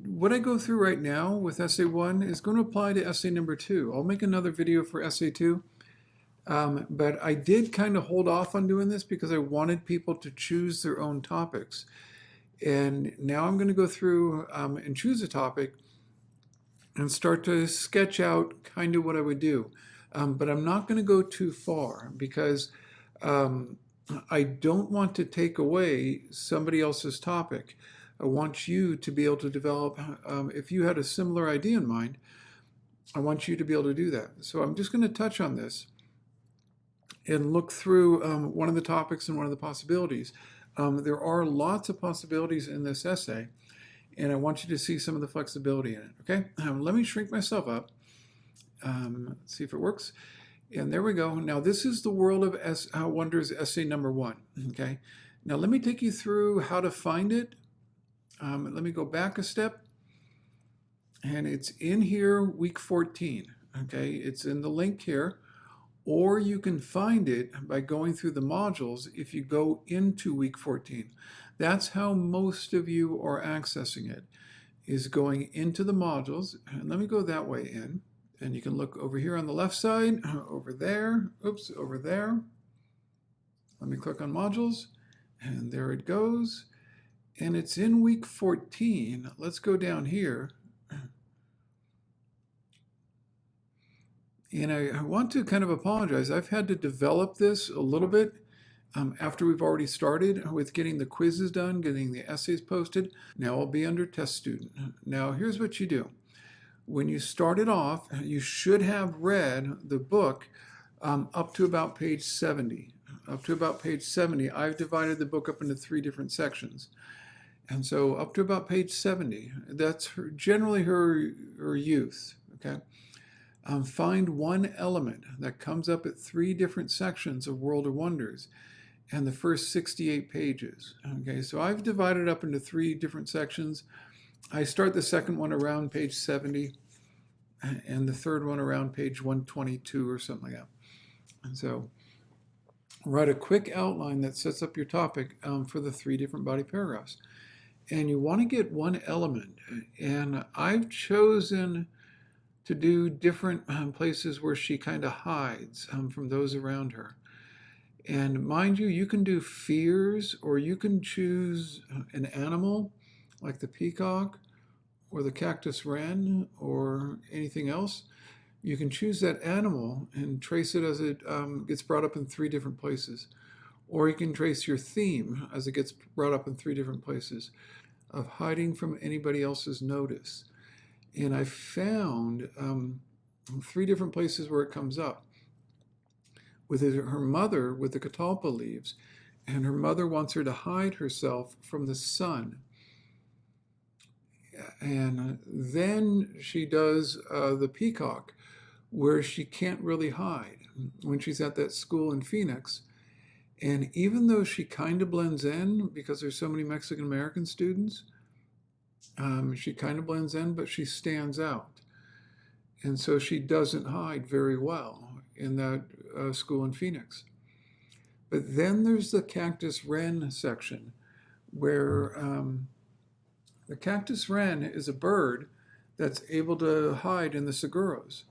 what I go through right now with essay 1 is going to apply to essay number 2. I'll make another video for essay 2, but I did kind of hold off on doing this because I wanted people to choose their own topics. And now I'm going to go through and choose a topic and start to sketch out kind of what I would do. But I'm not going to go too far because I don't want to take away somebody else's topic. I want you to be able to develop, if you had a similar idea in mind, I want you to be able to do that. So I'm just going to touch on this and look through one of the topics and one of the possibilities. There are lots of possibilities in this essay, and I want you to see some of the flexibility in it, okay? Let me shrink myself up. Let's see if it works. And there we go. Now this is the World of Wonders essay number 1, okay? Now let me take you through how to find it. Let me go back a step. And it's in here, week 14, okay? It's in the link here. Or you can find it by going through the modules if you go into week 14. That's how most of you are accessing it, is going into the modules. And let me go that way in. And you can look over here on the left side, over there, oops, over there. Let me click on modules, and there it goes. And it's in week 14. Let's go down here. And I want to kind of apologize. I've had to develop this a little bit after we've already started with getting the quizzes done, getting the essays posted. Now I'll be under test student. Now here's what you do. When you start it off, you should have read the book up to about page 70. Up to about page 70, I've divided the book up into 3 different sections. And so up to about page 70, that's generally her youth, okay? Find one element that comes up at 3 different sections of World of Wonders and the first 68 pages. Okay, so I've divided up into 3 different sections. I start the second one around page 70 and the third one around page 122 or something like that. And so write a quick outline that sets up your topic for the 3 different body paragraphs. And you want to get one element. And I've chosen to do different places where she kind of hides from those around her. And mind you, you can do fears, or you can choose an animal like the peacock or the cactus wren or anything else. You can choose that animal and trace it as it gets brought up in 3 different places. Or you can trace your theme as it gets brought up in 3 different places of hiding from anybody else's notice. And I found 3 different places where it comes up. With her mother with the catalpa leaves, and her mother wants her to hide herself from the sun. And then she does the peacock, where she can't really hide when she's at that school in Phoenix. And even though she kind of blends in because there's so many Mexican American students, she kind of blends in, but she stands out. And so she doesn't hide very well in that school in Phoenix. But then there's the cactus wren section, where the cactus wren is a bird that's able to hide in the seguros.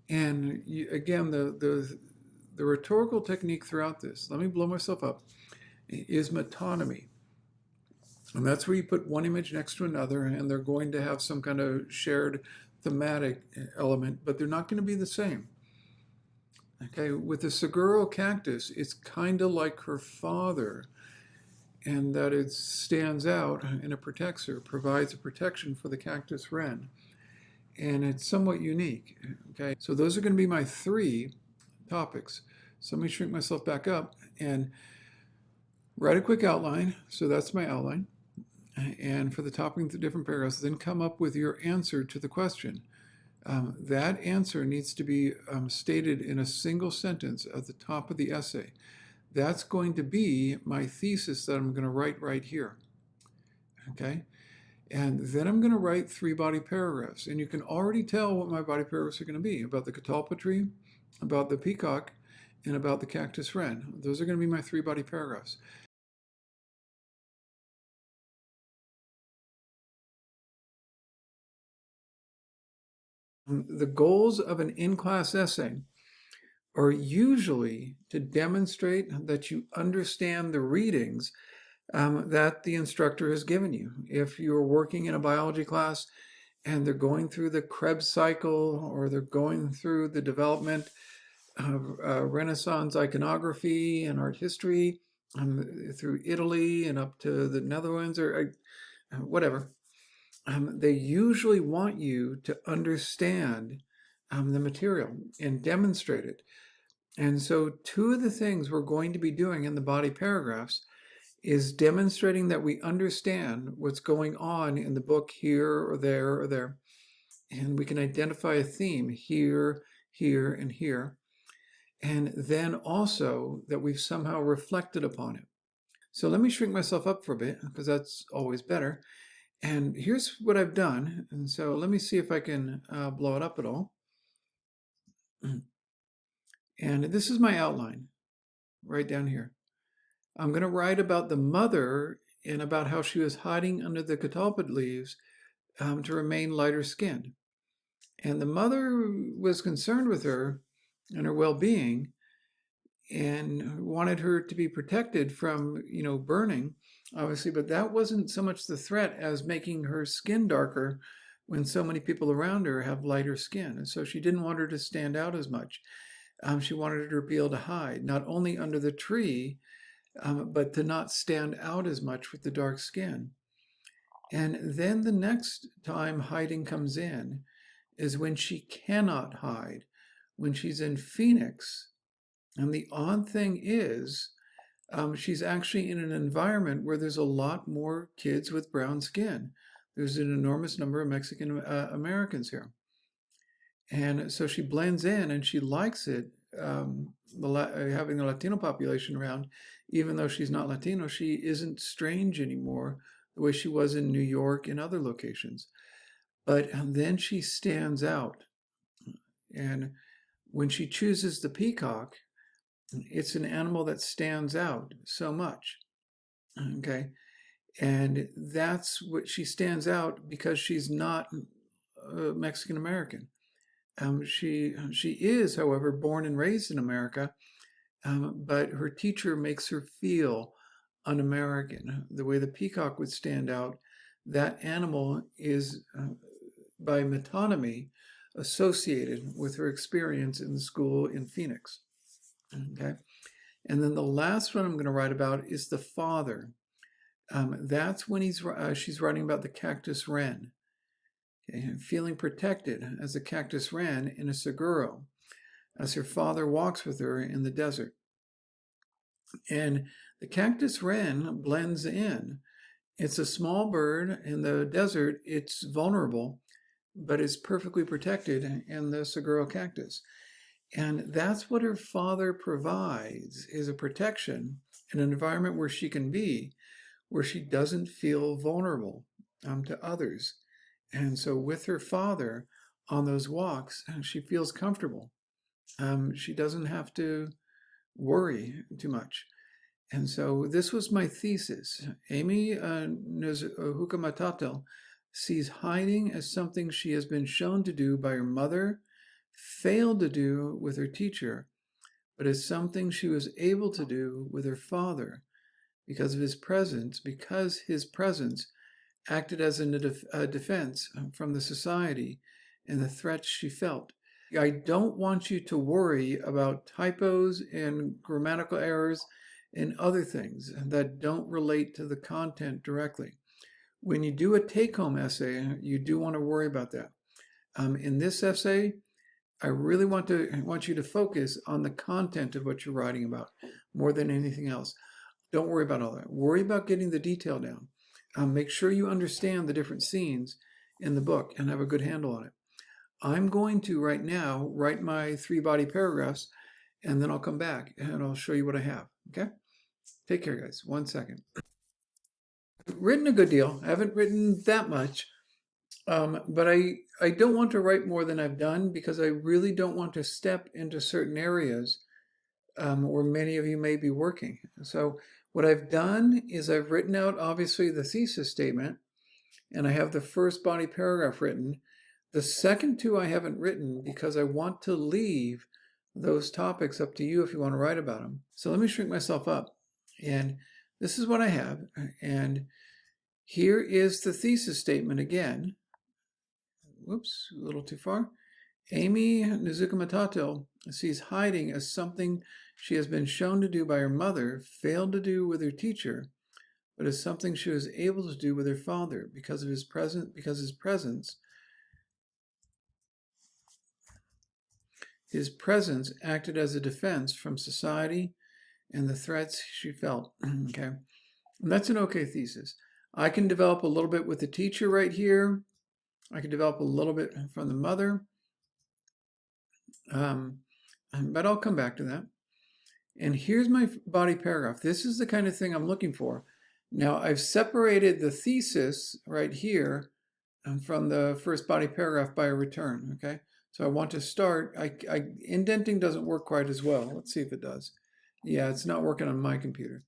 And again, the rhetorical technique throughout this, let me blow myself up, is metonymy. And that's where you put one image next to another, and they're going to have some kind of shared thematic element, but they're not going to be the same. Okay, with the Seguro cactus, it's kind of like her father, and that it stands out and it protects her, provides a protection for the cactus wren. And it's somewhat unique. Okay, so those are going to be my 3 topics. So let me shrink myself back up and write a quick outline. So that's my outline. And for the topic of the different paragraphs, then come up with your answer to the question. That answer needs to be stated in a single sentence at the top of the essay. That's going to be my thesis that I'm going to write right here. Okay? And then I'm going to write 3 body paragraphs. And you can already tell what my body paragraphs are going to be about the catalpa tree, about the peacock, and about the cactus wren. Those are going to be my 3 body paragraphs. The goals of an in-class essay are usually to demonstrate that you understand the readings that the instructor has given you. If you're working in a biology class and they're going through the Krebs cycle, or they're going through the development of Renaissance iconography and art history through Italy and up to the Netherlands, or whatever, they usually want you to understand the material and demonstrate it. And so, two of the things we're going to be doing in the body paragraphs is demonstrating that we understand what's going on in the book here or there or there. And we can identify a theme here, here, and here. And then also that we've somehow reflected upon it. So let me shrink myself up for a bit, because that's always better. And here's what I've done. And so let me see if I can blow it up at all. And this is my outline right down here. I'm going to write about the mother and about how she was hiding under the catalpa leaves to remain lighter skinned. And the mother was concerned with her and her well-being and wanted her to be protected from, burning, obviously, but that wasn't so much the threat as making her skin darker when so many people around her have lighter skin. And so she didn't want her to stand out as much. She wanted her to be able to hide, not only under the tree, but to not stand out as much with the dark skin. And then the next time hiding comes in is when she cannot hide, when she's in Phoenix. And the odd thing is, she's actually in an environment where there's a lot more kids with brown skin. There's an enormous number of Mexican Americans here. And so she blends in and she likes it, having the Latino population around. Even though she's not Latino, she isn't strange anymore the way she was in New York and other locations. But then she stands out. And when she chooses the peacock, it's an animal that stands out so much. Okay. And that's what she stands out because she's not Mexican American. She is, however, born and raised in America, but her teacher makes her feel un-American. The way the peacock would stand out, that animal is, by metonymy, associated with her experience in the school in Phoenix. Okay, and then the last one I'm going to write about is the father. That's when she's writing about the cactus wren. Okay, feeling protected as a cactus wren in a seguro, as her father walks with her in the desert. And the cactus wren blends in. It's a small bird in the desert. It's vulnerable, but it's perfectly protected in the seguro cactus. And that's what her father provides, is a protection in an environment where she can be, where she doesn't feel vulnerable to others. And so with her father on those walks, she feels comfortable. She doesn't have to worry too much. And so this was my thesis. Amy Hukamatatel sees hiding as something she has been shown to do by her mother, failed to do with her teacher, but as something she was able to do with her father because of his presence, because his presence acted as a defense from the society and the threats she felt. I don't want you to worry about typos and grammatical errors and other things that don't relate to the content directly. When you do a take-home essay, you do want to worry about that. In this essay, I really want you to focus on the content of what you're writing about more than anything else. Don't worry about all that. Worry about getting the detail down. Make sure you understand the different scenes in the book and have a good handle on it. I'm going to right now write my 3 body paragraphs, and then I'll come back and I'll show you what I have. Okay? Take care, guys. 1 second. I've written a good deal. I haven't written that much, but I don't want to write more than I've done because I really don't want to step into certain areas where many of you may be working. So what I've done is I've written out, obviously, the thesis statement, and I have the first body paragraph written. The second two I haven't written because I want to leave those topics up to you if you want to write about them. So let me shrink myself up. And this is what I have. And here is the thesis statement again. Whoops, a little too far. Amy Nezuko Matato sees hiding as something she has been shown to do by her mother, failed to do with her teacher, but as something she was able to do with her father because his presence acted as a defense from society and the threats she felt. Okay, and that's an okay thesis. I can develop a little bit with the teacher right here. I can develop a little bit from the mother. But I'll come back to that. And here's my body paragraph. This is the kind of thing I'm looking for. Now, I've separated the thesis right here from the first body paragraph by a return, okay? So I want to start, indenting doesn't work quite as well. Let's see if it does. Yeah, it's not working on my computer.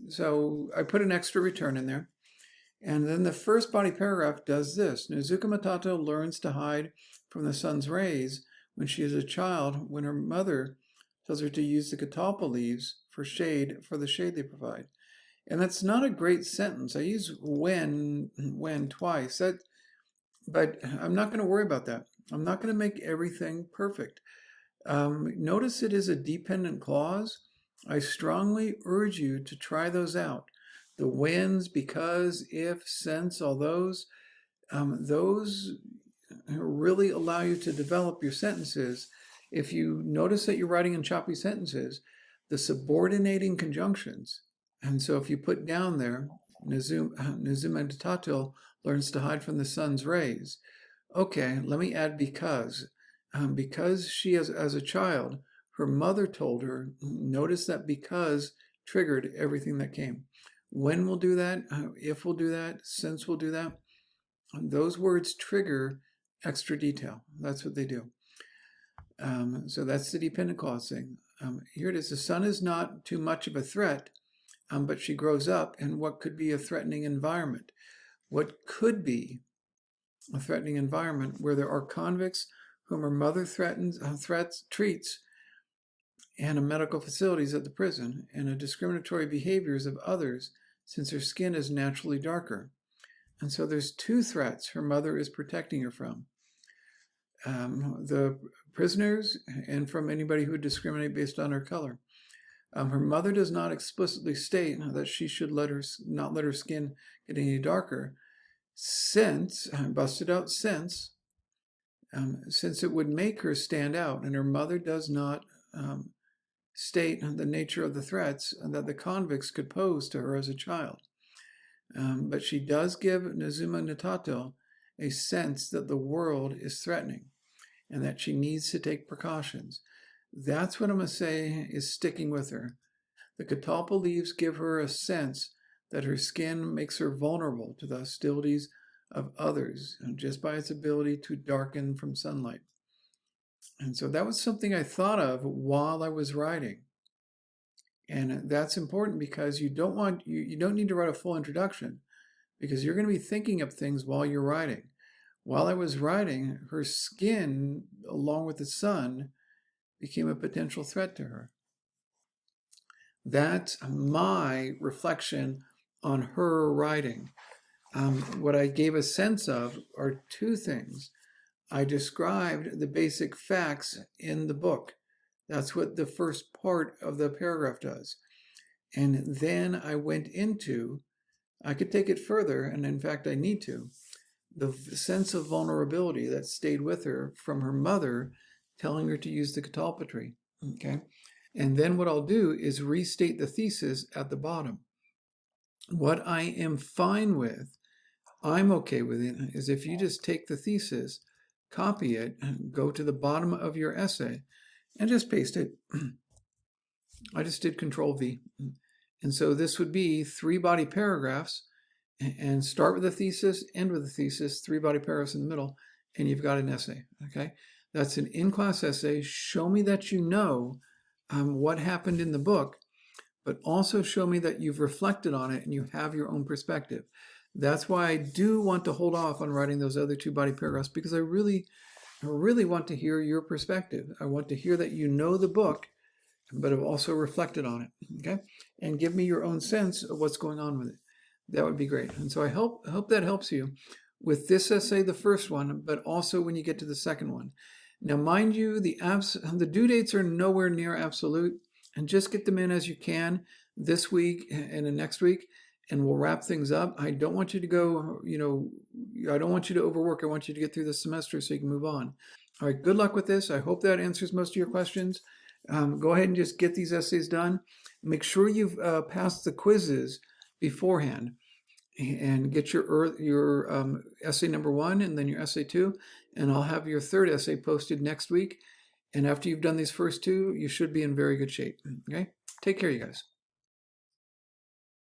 So I put an extra return in there. And then the first body paragraph does this. Nezuko Matato learns to hide from the sun's rays when she is a child, when her mother tells her to use the catalpa leaves for the shade they provide. And that's not a great sentence. I use when twice. But I'm not going to worry about that. I'm not going to make everything perfect. Notice it is a dependent clause. I strongly urge you to try those out. The whens, because, if, since, all those really allow you to develop your sentences. If you notice that you're writing in choppy sentences, the subordinating conjunctions. And so if you put down there, Nezuko Matato learns to hide from the sun's rays. Okay, let me add because. Because she, as a child, her mother told her, notice that because triggered everything that came. When we'll do that, if we'll do that, since we'll do that. Those words trigger extra detail. That's what they do. So that's the dependent clause thing. Here it is. The sun is not too much of a threat, but she grows up in what could be a threatening environment. What could be a threatening environment where there are convicts whom her mother treats, and medical facilities at the prison, and a discriminatory behaviors of others since her skin is naturally darker. And so there's two threats her mother is protecting her from. The prisoners and from anybody who would discriminate based on her color. Her mother does not explicitly state that she should not let her skin get any darker, since it would make her stand out, and her mother does not state the nature of the threats that the convicts could pose to her as a child. But she does give Nezuko Matato a sense that the world is threatening and that she needs to take precautions. That's what I'm going to say is sticking with her. The catalpa leaves give her a sense that her skin makes her vulnerable to the hostilities of others just by its ability to darken from sunlight. And so that was something I thought of while I was writing. And that's important because you don't need to write a full introduction because you're going to be thinking of things while you're writing. While I was writing, her skin, along with the sun, became a potential threat to her. That's my reflection on her writing. What I gave a sense of are two things. I described the basic facts in the book. That's what the first part of the paragraph does. And then I went into, I could take it further, and in fact I need to, the sense of vulnerability that stayed with her from her mother telling her to use the catalpa tree. Okay? And then what I'll do is restate the thesis at the bottom. What I am fine with, I'm okay with it, is if you just take the thesis, copy it, go to the bottom of your essay, and just paste it. I just did Control V. And so this would be 3 body paragraphs, and start with the thesis, end with the thesis, 3 body paragraphs in the middle, and you've got an essay, okay? That's an in-class essay. Show me that you know what happened in the book, but also show me that you've reflected on it and you have your own perspective. That's why I do want to hold off on writing those other 2 body paragraphs, because I really want to hear your perspective. I want to hear that you know the book, but have also reflected on it, okay? And give me your own sense of what's going on with it. That would be great. And so I hope that helps you with this essay, the first one, but also when you get to the second one. Now, mind you, the due dates are nowhere near absolute, and just get them in as you can this week and the next week, and we'll wrap things up. I don't want you to go, I don't want you to overwork. I want you to get through the semester so you can move on. All right, good luck with this. I hope that answers most of your questions. Go ahead and just get these essays done. Make sure you've passed the quizzes beforehand, and get your essay number 1 and then your essay 2, and I'll have your third essay posted next week. And after you've done these first 2, you should be in very good shape. Okay, take care, you guys.